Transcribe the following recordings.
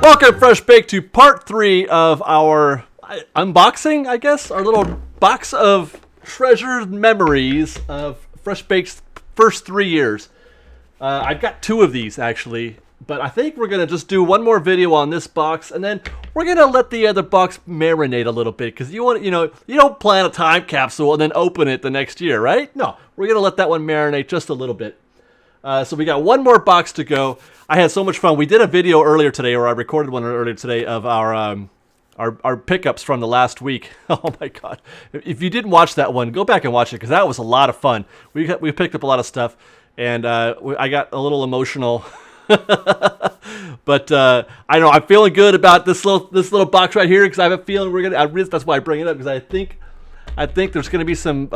Welcome, Fresh Baked, to part 3 of our unboxing, I guess, our little box of treasured memories of Fresh Baked's first 3 years. I've got 2 of these, actually, but I think we're going to just do one more video on this box, and then we're going to let the other box marinate a little bit, because you don't plan a time capsule and then open it the next year, right? No, we're going to let that one marinate just a little bit. So we got one more box to go. I had so much fun. We did a video earlier today, or I recorded one earlier today, of our pickups from the last week. Oh my god! If you didn't watch that one, go back and watch it, because that was a lot of fun. We picked up a lot of stuff, and I got a little emotional. But I know I'm feeling good about this little box right here, because I have a feeling that's why I bring it up, because I think there's gonna be some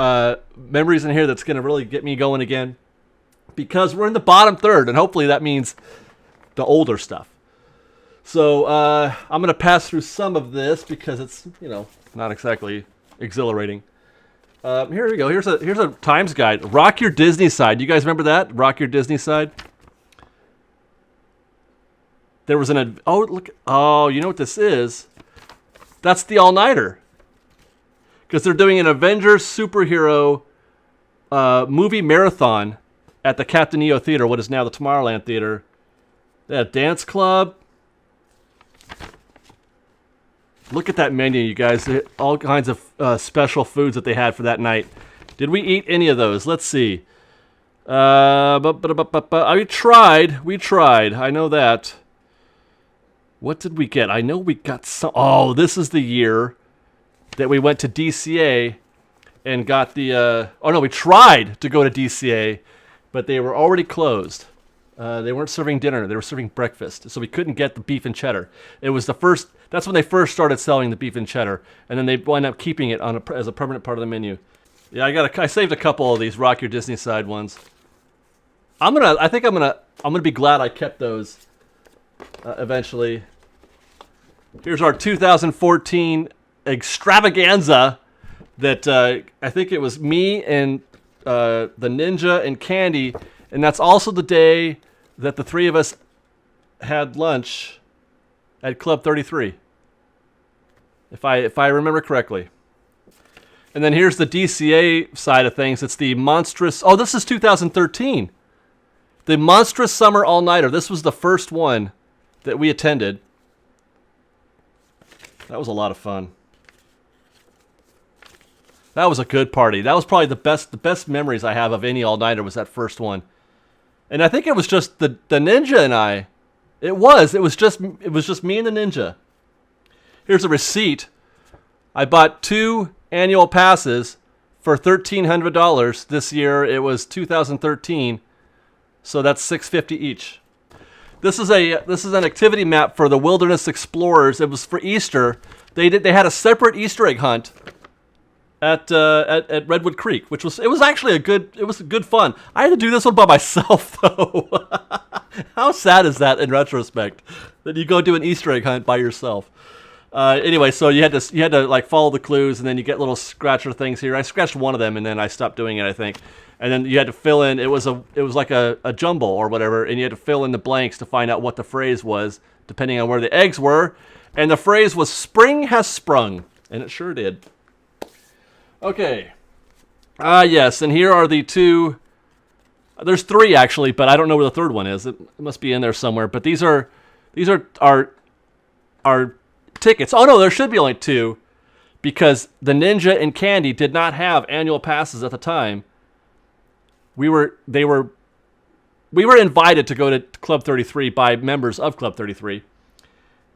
memories in here that's gonna really get me going again. Because we're in the bottom third, and hopefully that means the older stuff. So I'm going to pass through some of this because it's, not exactly exhilarating. Here we go. Here's a times guide. Rock Your Disney Side. You guys remember that? Rock Your Disney Side? There was oh, you know what this is? That's the all-nighter. Because they're doing an Avengers superhero movie marathon at the Captain EO Theater, what is now the Tomorrowland Theater. They had a dance club. Look at that menu, you guys. All kinds of special foods that they had for that night. Did we eat any of those? Let's see. We tried. I know that. What did we get? I know we got some. Oh, this is the year that we went to DCA and got the... oh, no, we tried to go to DCA, but they were already closed. They weren't serving dinner. They were serving breakfast. So we couldn't get the beef and cheddar. It was that's when they first started selling the beef and cheddar. And then they wound up keeping it as a permanent part of the menu. Yeah, I saved a couple of these Rock Your Disney Side ones. I think I'm gonna be glad I kept those eventually. Here's our 2014 extravaganza that I think it was me and the Ninja and Candy, and that's also the day that the 3 of us had lunch at Club 33, if I remember correctly. And then here's the DCA side of things. It's the monstrous... Oh, this is 2013. The Monstrous Summer All-Nighter. This was the first one that we attended. That was a lot of fun. That was a good party. That was probably the best memories I have of any all-nighter was that first one. And I think it was just the Ninja and I. It was just me and the Ninja. Here's a receipt. I bought 2 annual passes for $1,300. This year it was 2013. So that's $650 each. This is an activity map for the Wilderness Explorers. It was for Easter. They had a separate Easter egg hunt at Redwood Creek, which was actually a good fun. I had to do this one by myself though. How sad is that in retrospect that you go do an Easter egg hunt by yourself? Anyway, so you had to like follow the clues, and then you get little scratcher things here. I scratched one of them, and then I stopped doing it, I think. And then you had to fill in. It was like a jumble or whatever, and you had to fill in the blanks to find out what the phrase was, depending on where the eggs were. And the phrase was "Spring has sprung," and it sure did. Okay. Yes, and here are the 2. There's 3 actually, but I don't know where the third one is. It must be in there somewhere. But these are our tickets. Oh no, there should be only 2, because the Ninja and Candy did not have annual passes at the time. We were invited to go to Club 33 by members of Club 33,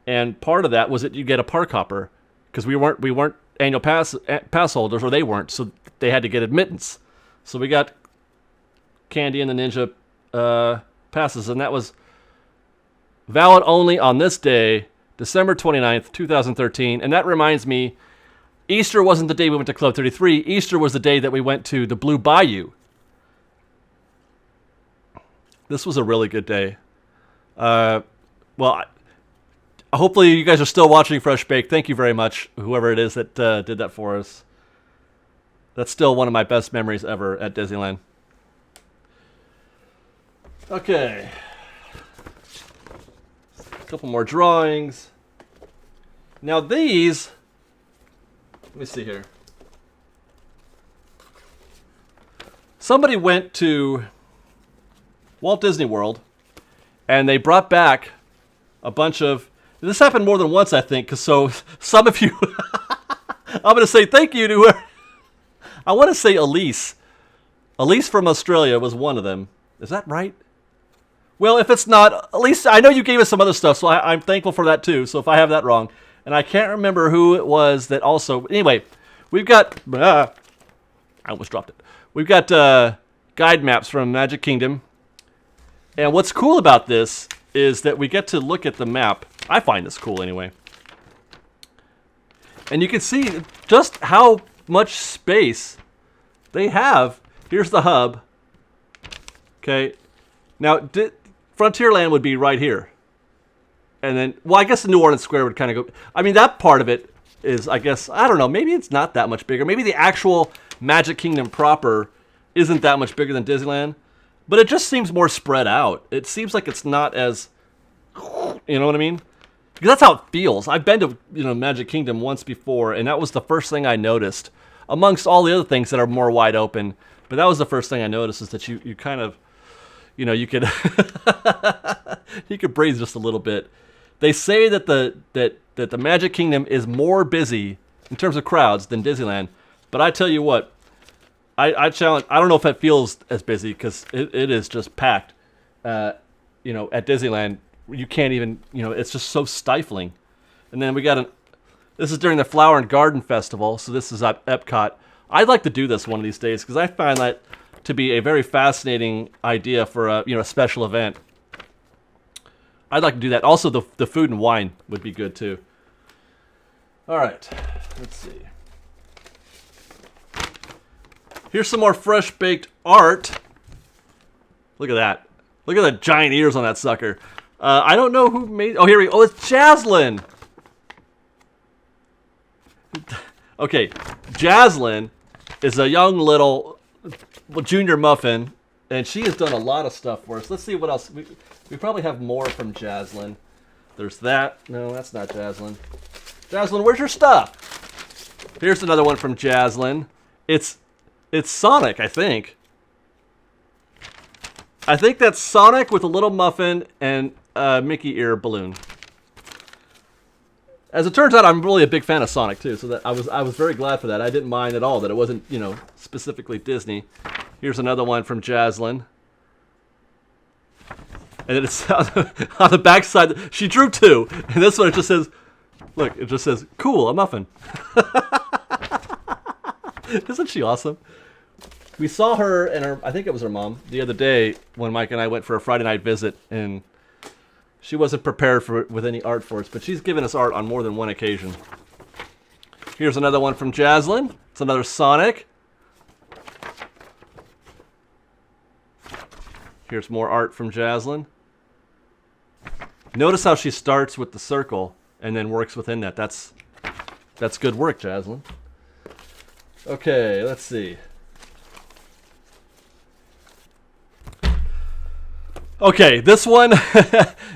and part of that was that you get a park hopper, because we weren't annual pass holders, or they weren't, so they had to get admittance. So we got Candy and the Ninja passes, and that was valid only on this day, December 29th, 2013. And that reminds me, Easter wasn't the day we went to Club 33. Easter was the day that we went to the Blue Bayou. This was a really good day. Well, hopefully you guys are still watching Fresh Baked. Thank you very much, whoever it is that did that for us. That's still one of my best memories ever at Disneyland. Okay. couple more drawings. Now these, let me see here. Somebody went to Walt Disney World, and they brought back a bunch of, this happened more than once, I think, because so some of you, I'm going to say thank you to her. I want to say Elise. Elise from Australia was one of them. Is that right? Well, if it's not, Elise, I know you gave us some other stuff, so I'm thankful for that too. So if I have that wrong, and I can't remember who it was that also, anyway, we've got, I almost dropped it. We've got guide maps from Magic Kingdom. And what's cool about this is that we get to look at the map. I find this cool anyway. And you can see just how much space they have. Here's the hub. Okay. Now, Frontierland would be right here. And then, well, I guess the New Orleans Square would kind of go. I mean, that part of it is, I guess, I don't know. Maybe it's not that much bigger. Maybe the actual Magic Kingdom proper isn't that much bigger than Disneyland. But it just seems more spread out. It seems like it's not as, you know what I mean? Because that's how it feels. I've been to, Magic Kingdom once before, and that was the first thing I noticed, amongst all the other things that are more wide open. But that was the first thing I noticed, is that you kind of, you could you could breathe just a little bit. They say that the Magic Kingdom is more busy in terms of crowds than Disneyland. But I tell you what, I challenge. I don't know if it feels as busy, because it is just packed. At Disneyland, you can't even. It's just so stifling. And then we got this is during the Flower and Garden Festival, so this is at Epcot. I'd like to do this one of these days, because I find that to be a very fascinating idea for a special event. I'd like to do that. Also, the food and wine would be good too. All right, let's see. Here's some more fresh baked art. Look at that. Look at the giant ears on that sucker. I don't know who made. Oh, here we go. Oh, it's Jaslyn. Okay, Jaslyn is a young little junior muffin, and she has done a lot of stuff for us. Let's see what else. We probably have more from Jaslyn. There's that. No, that's not Jaslyn. Jaslyn, where's your stuff? Here's another one from Jaslyn. It's Sonic, I think. I think that's Sonic with a little muffin and a Mickey ear balloon. As it turns out, I'm really a big fan of Sonic too, so that I was very glad for that. I didn't mind at all that it wasn't, specifically Disney. Here's another one from Jaslyn. And then it's on the back side. She drew two, and this one it just says, look, it just says, "Cool, a muffin." Isn't she awesome? We saw her and I think it was her mom, the other day when Mike and I went for a Friday night visit, and she wasn't prepared with any art for us, but she's given us art on more than one occasion. Here's another one from Jaslyn. It's another Sonic. Here's more art from Jaslyn. Notice how she starts with the circle and then works within that. That's good work, Jaslyn. Okay, let's see. Okay, this one,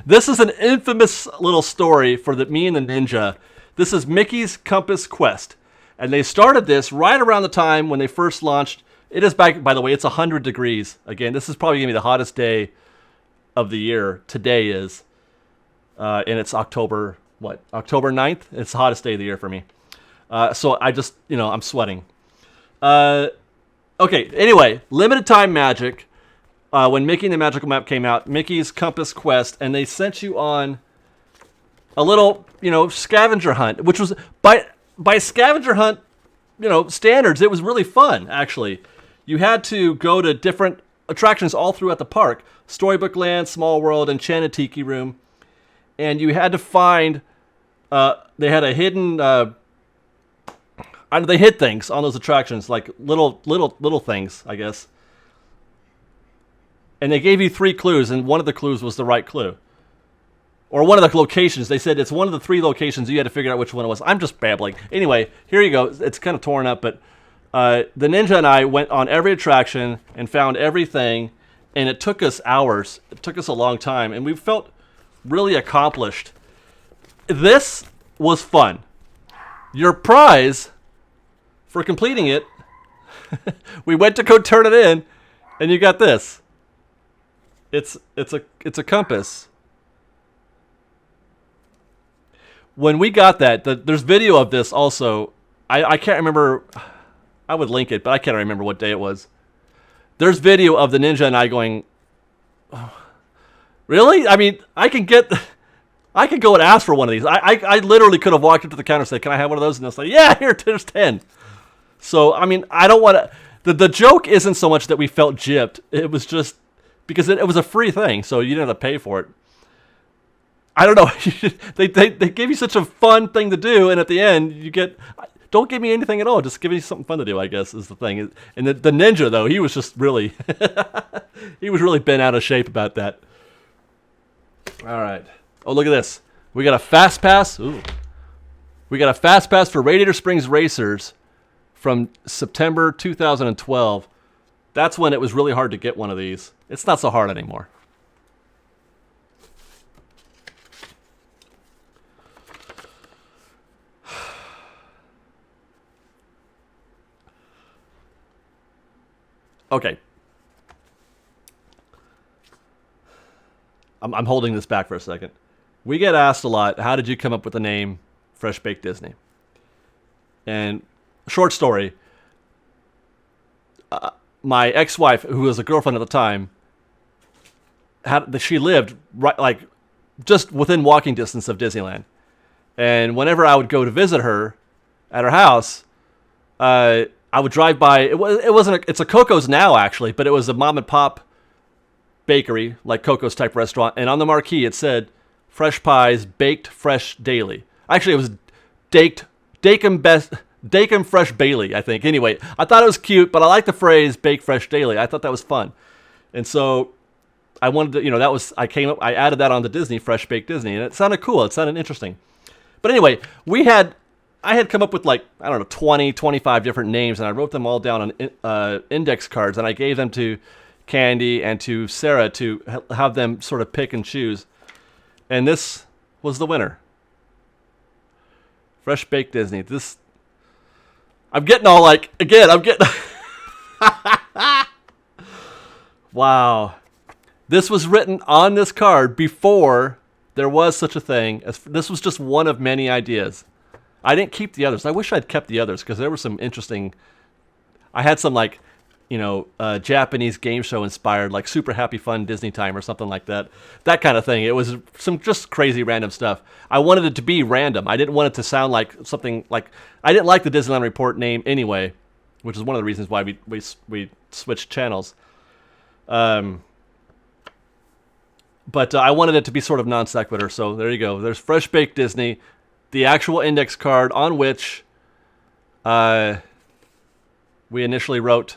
this is an infamous little story for me and the Ninja. This is Mickey's Compass Quest. And they started this right around the time when they first launched. It is back, by the way, it's 100 degrees. Again, this is probably going to be the hottest day of the year. Today is. And it's October 9th? It's the hottest day of the year for me. So I just, I'm sweating. Okay, anyway, limited time magic. When Mickey and the Magical Map came out, Mickey's Compass Quest, and they sent you on a little, scavenger hunt, which was, by scavenger hunt, standards, it was really fun, actually. You had to go to different attractions all throughout the park. Storybook Land, Small World, Enchanted Tiki Room. And you had to find, they had a hidden, they hid things on those attractions, like little things, I guess. And they gave you 3 clues, and one of the clues was the right clue. Or one of the locations. They said it's one of the 3 locations. You had to figure out which one it was. I'm just babbling. Anyway, here you go. It's kind of torn up, but the Ninja and I went on every attraction and found everything, and it took us hours. It took us a long time, and we felt really accomplished. This was fun. Your prize for completing it, we went to go turn it in, and you got this. It's a compass. When we got that, there's video of this also. I can't remember. I would link it, but I can't remember what day it was. There's video of the ninja and I going, oh, really? I mean, I could go and ask for one of these. I literally could have walked up to the counter and said, can I have one of those? And they'll say, yeah, here, there's 10. So, I mean, I don't want to... The joke isn't so much that we felt gypped. It was just because it was a free thing, so you didn't have to pay for it. I don't know. They gave you such a fun thing to do, and at the end, you get... Don't give me anything at all. Just give me something fun to do, I guess, is the thing. And the ninja, though, he was just really... he was really bent out of shape about that. All right. Oh, look at this. We got a fast pass. Ooh. We got a fast pass for Radiator Springs Racers from September 2012. That's when it was really hard to get one of these. It's not so hard anymore. Okay. I'm holding this back for a second. We get asked a lot, how did you come up with the name Fresh Baked Disney? And short story, my ex-wife, who was a girlfriend at the time, she lived right, like, just within walking distance of Disneyland. And whenever I would go to visit her at her house, I would drive by. It's a Coco's now, actually, but it was a mom and pop bakery, like Coco's type restaurant. And on the marquee, it said, fresh pies, baked fresh daily. Actually, it was Dakem Fresh Bailey, I think. Anyway, I thought it was cute, but I like the phrase bake fresh daily. I thought that was fun. And so I wanted to, I added that on to Disney, Fresh Baked Disney, and it sounded cool. It sounded interesting. But anyway, I had come up with 20, 25 different names, and I wrote them all down on index cards, and I gave them to Candy and to Sarah to have them sort of pick and choose. And this was the winner. Fresh Baked Disney. I'm getting all wow. This was written on this card before there was such a thing. This was just one of many ideas. I didn't keep the others. I wish I'd kept the others because there were some interesting... I had some Japanese game show inspired, like Super Happy Fun Disney Time or something like that. That kind of thing. It was some just crazy random stuff. I wanted it to be random. I didn't want it to sound like something like... I didn't like the Disneyland Report name anyway, which is one of the reasons why we switched channels. But I wanted it to be sort of non sequitur, so there you go. There's Fresh Baked Disney, the actual index card on which we initially wrote,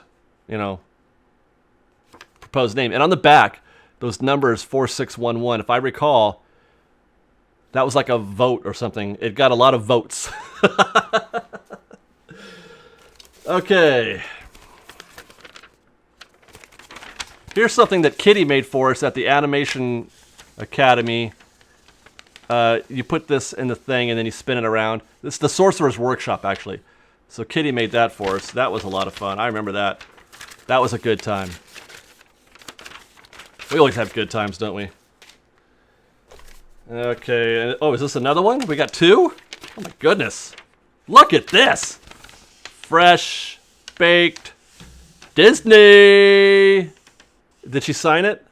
proposed name. And on the back, those numbers 4611, if I recall, that was like a vote or something. It got a lot of votes. Okay. Here's something that Kitty made for us at the Animation Academy. You put this in the thing and then you spin it around. This is the Sorcerer's Workshop, actually. So Kitty made that for us. That was a lot of fun. I remember that. That was a good time. We always have good times, don't we? Okay. Oh, is this another one? We got two? Oh my goodness. Look at this. Fresh Baked Disney. Did she sign it?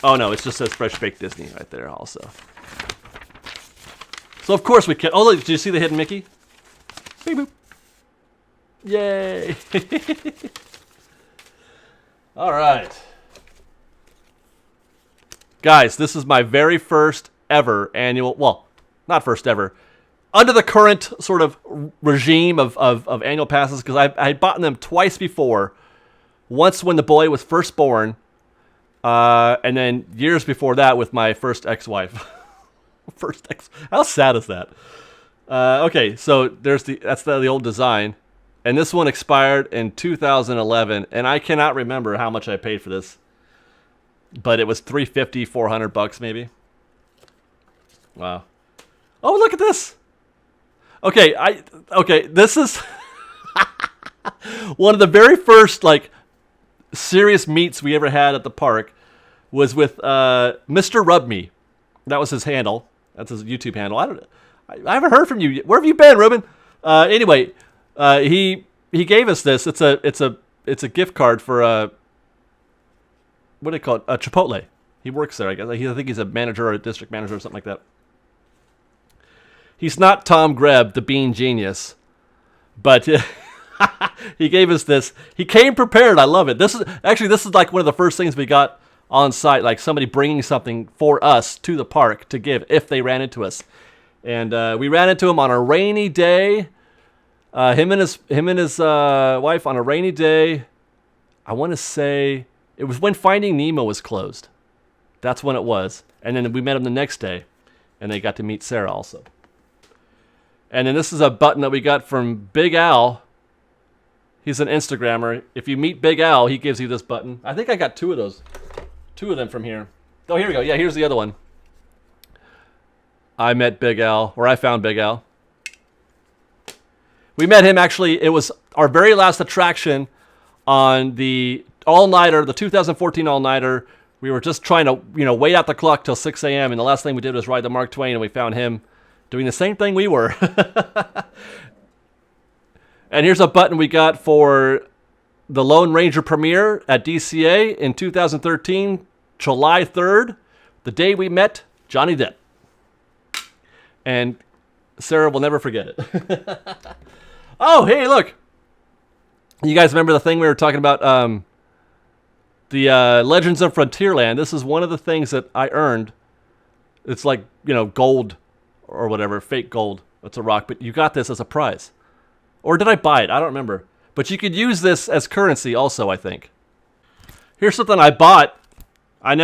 Oh no, it just says Fresh Baked Disney right there also. So of course we can. Oh, look, did you see the hidden Mickey? Beep boop. Yay. All right. Guys, this is my very first ever annual, well, not first ever, under the current sort of regime of annual passes, because I had bought them twice before. Once when the boy was first born, and then years before that with my first ex-wife. How sad is that? Okay, so that's the old design. And this one expired in 2011, and I cannot remember how much I paid for this. but it was 350, $400 maybe. Wow. Oh, look at this. Okay, this is one of the very first like serious meets we ever had at the park was with Mr. Rub Me. That was his handle. That's his YouTube handle. I haven't heard from you yet. Where have you been, Ruben? Anyway, he gave us this. It's a gift card for what do they call it? Chipotle. He works there, I guess. I think he's a manager or a district manager or something like that. He's not Tom Greb, the bean genius, but he gave us this. He came prepared. I love it. This is like one of the first things we got on site, like somebody bringing something for us to the park to give if they ran into us. And we ran into him on a rainy day. Him and his wife on a rainy day. I want to say it was when Finding Nemo was closed. That's when it was. And then we met him the next day, and they got to meet Sarah also. And then this is a button that we got from Big Al. He's an Instagrammer. If you meet Big Al, he gives you this button. I think I got two of those. Two of them from here. Oh, here we go. Yeah, here's the other one. I met Big Al, or I found Big Al. We met him, actually. It was our very last attraction on the all-nighter, the 2014 all-nighter. We were just trying to, wait out the clock till 6 a.m., and the last thing we did was ride the Mark Twain, and we found him doing the same thing we were. And here's a button we got for the Lone Ranger premiere at DCA in 2013, July 3rd, the day we met Johnny Depp. And Sarah will never forget it. Oh, hey, look. You guys remember the thing we were talking about, the Legends of Frontierland? This is one of the things that I earned. It's like, gold or whatever, fake gold. That's a rock, but you got this as a prize. Or did I buy it? I don't remember. But you could use this as currency also, I think. Here's something I bought. I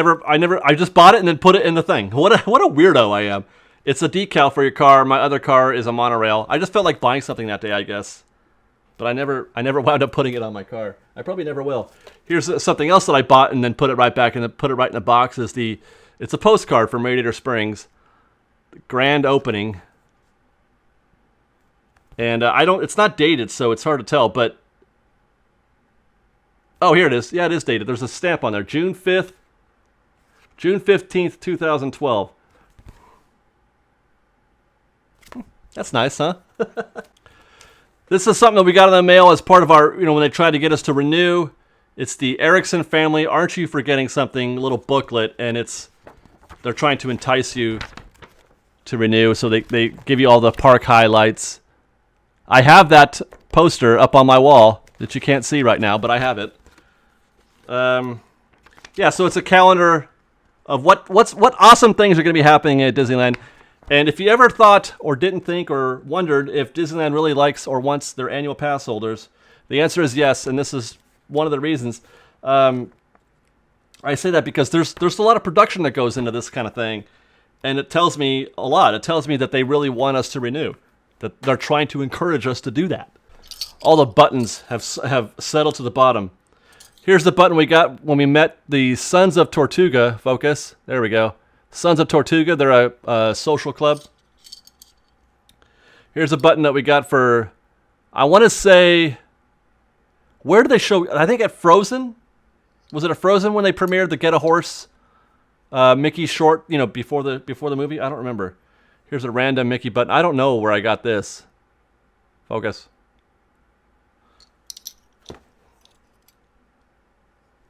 just bought it and then put it in the thing. What a weirdo I am. It's a decal for your car. My other car is a monorail. I just felt like buying something that day, I guess. But I never wound up putting it on my car. I probably never will. Here's something else that I bought and then put it right back and put it right in the box. It's a postcard from Radiator Springs. Grand opening. And it's not dated, so it's hard to tell, but oh, here it is. Yeah, it is dated. There's a stamp on there. June 15th, 2012. That's nice, huh? This is something that we got in the mail as part of our, when they tried to get us to renew. It's the Erickson family, Aren't You Forgetting Something, little booklet, and they're trying to entice you to renew, so they give you all the park highlights. I have that poster up on my wall that you can't see right now, but I have it. Yeah, so it's a calendar of what awesome things are going to be happening at Disneyland. And if you ever thought or didn't think or wondered if Disneyland really likes or wants their annual pass holders, the answer is yes, and this is one of the reasons. I say that because there's a lot of production that goes into this kind of thing, and it tells me a lot. It tells me that they really want us to renew, that they're trying to encourage us to do that. All the buttons have settled to the bottom. Here's the button we got when we met the Sons of Tortuga. Focus. There we go. Sons of Tortuga. They're a social club. Here's a button that we got for, I want to say, where did they show? I think at Frozen. Was it at Frozen when they premiered the Get a Horse Mickey short? Before the movie. I don't remember. Here's a random Mickey button. I don't know where I got this. Focus.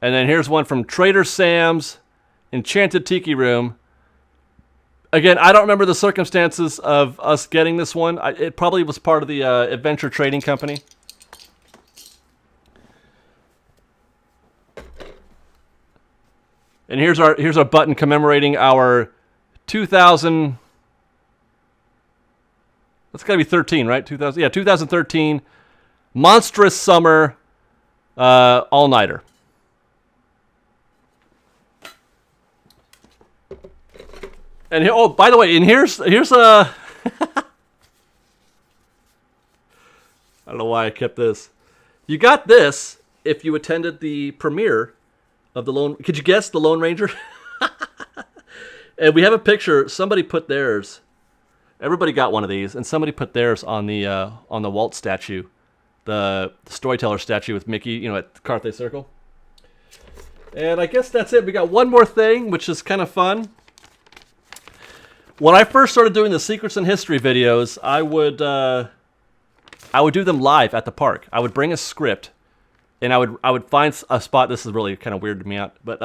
And then here's one from Trader Sam's Enchanted Tiki Room. Again, I don't remember the circumstances of us getting this one. It probably was part of the Adventure Trading Company. And here's our button commemorating our 2000. That's got to be 13, right? 2013 monstrous summer all-nighter. And by the way, and here's a. I don't know why I kept this. You got this if you attended the premiere of the Lone. Could you guess the Lone Ranger? And we have a picture. Somebody put theirs. Everybody got one of these, and somebody put theirs on the Walt statue, the storyteller statue with Mickey, you know, at Carthay Circle. And I guess that's it. We got one more thing, which is kind of fun. When I first started doing the Secrets in History videos, I would do them live at the park. I would bring a script, and I would find a spot. This is really kind of weirding me out, but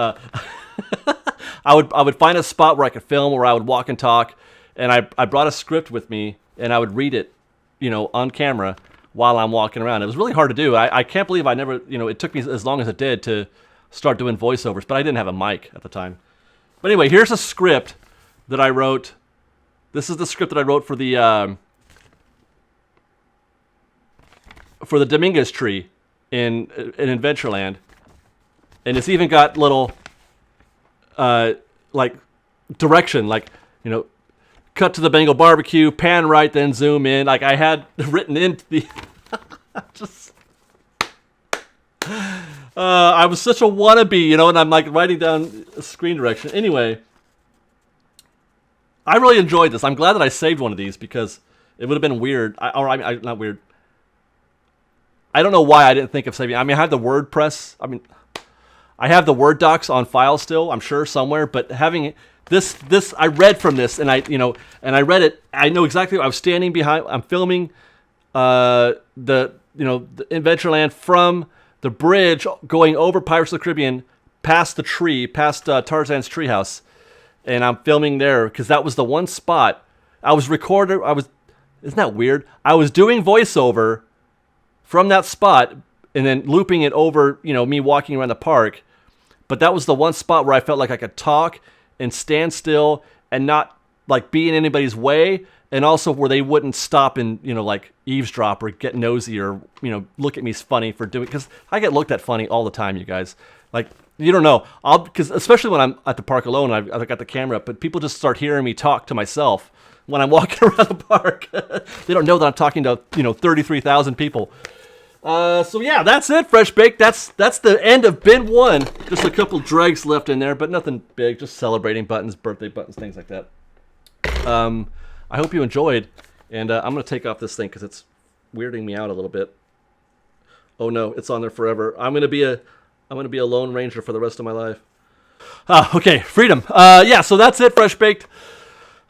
I would find a spot where I could film, where I would walk and talk, and I brought a script with me, and I would read it, you know, on camera while I'm walking around. It was really hard to do. I can't believe I never, you know, it took me as long as it did to start doing voiceovers, but I didn't have a mic at the time. But anyway, here's a script that I wrote. This is the script that I wrote for the Dominguez tree in Adventureland, and it's even got little like direction, like, you know, cut to the Bengal barbecue, pan right, then zoom in. Like I had written into the just I was such a wannabe, you know, and I'm like writing down screen direction. Anyway, I really enjoyed this. I'm glad that I saved one of these because it would have been weird. Not weird. I don't know why I didn't think of saving. I mean, I have the WordPress. I mean, I have the Word docs on file still, I'm sure somewhere. But having this, I read from this, and I read it. I know exactly what I was standing behind. I'm filming the Adventureland from the bridge going over Pirates of the Caribbean, past the tree, past Tarzan's treehouse. And I'm filming there because that was the one spot I was recording. Isn't that weird? I was doing voiceover from that spot and then looping it over, you know, me walking around the park. But that was the one spot where I felt like I could talk and stand still and not like be in anybody's way. And also where they wouldn't stop and, you know, like eavesdrop or get nosy or, you know, look at me funny for doing, because I get looked at funny all the time, you guys. Like, you don't know. Because especially when I'm at the park alone, I've got the camera up, but people just start hearing me talk to myself when I'm walking around the park. They don't know that I'm talking to, you know, 33,000 people. So yeah, that's it, Fresh Baked. That's the end of bin 1. Just a couple dregs left in there, but nothing big. Just celebrating buttons, birthday buttons, things like that. I hope you enjoyed, and I'm gonna take off this thing because it's weirding me out a little bit. Oh no, it's on there forever. I'm gonna be a Lone Ranger for the rest of my life. Okay, freedom. Yeah, so that's it, Fresh Baked.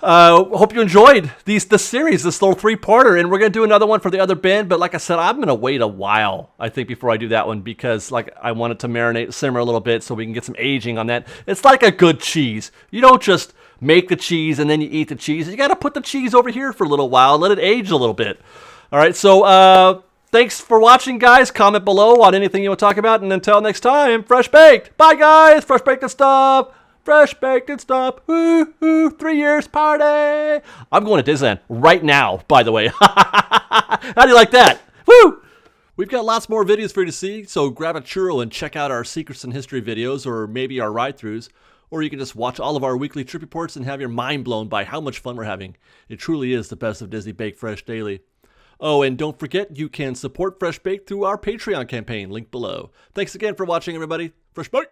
Hope you enjoyed this series, this little 3-parter, and we're gonna do another one for the other bin. But like I said, I'm gonna wait a while, I think, before I do that one because like I want it to marinate, simmer a little bit, so we can get some aging on that. It's like a good cheese. You don't just make the cheese and then you eat the cheese. You gotta put the cheese over here for a little while, let it age a little bit. All right, so thanks for watching, guys. Comment below on anything you want to talk about, and until next time, Fresh Baked. Bye, guys. Fresh Baked and stuff. Fresh Baked and stuff. Woo, woo, 3 years party. I'm going to Disneyland right now, by the way. How do you like that? Woo! We've got lots more videos for you to see, so grab a churro and check out our Secrets in History videos, or maybe our ride-throughs, or you can just watch all of our weekly trip reports and have your mind blown by how much fun we're having. It truly is the best of Disney Baked Fresh Daily. Oh, and don't forget, you can support Fresh Baked through our Patreon campaign, link below. Thanks again for watching, everybody. Fresh Baked!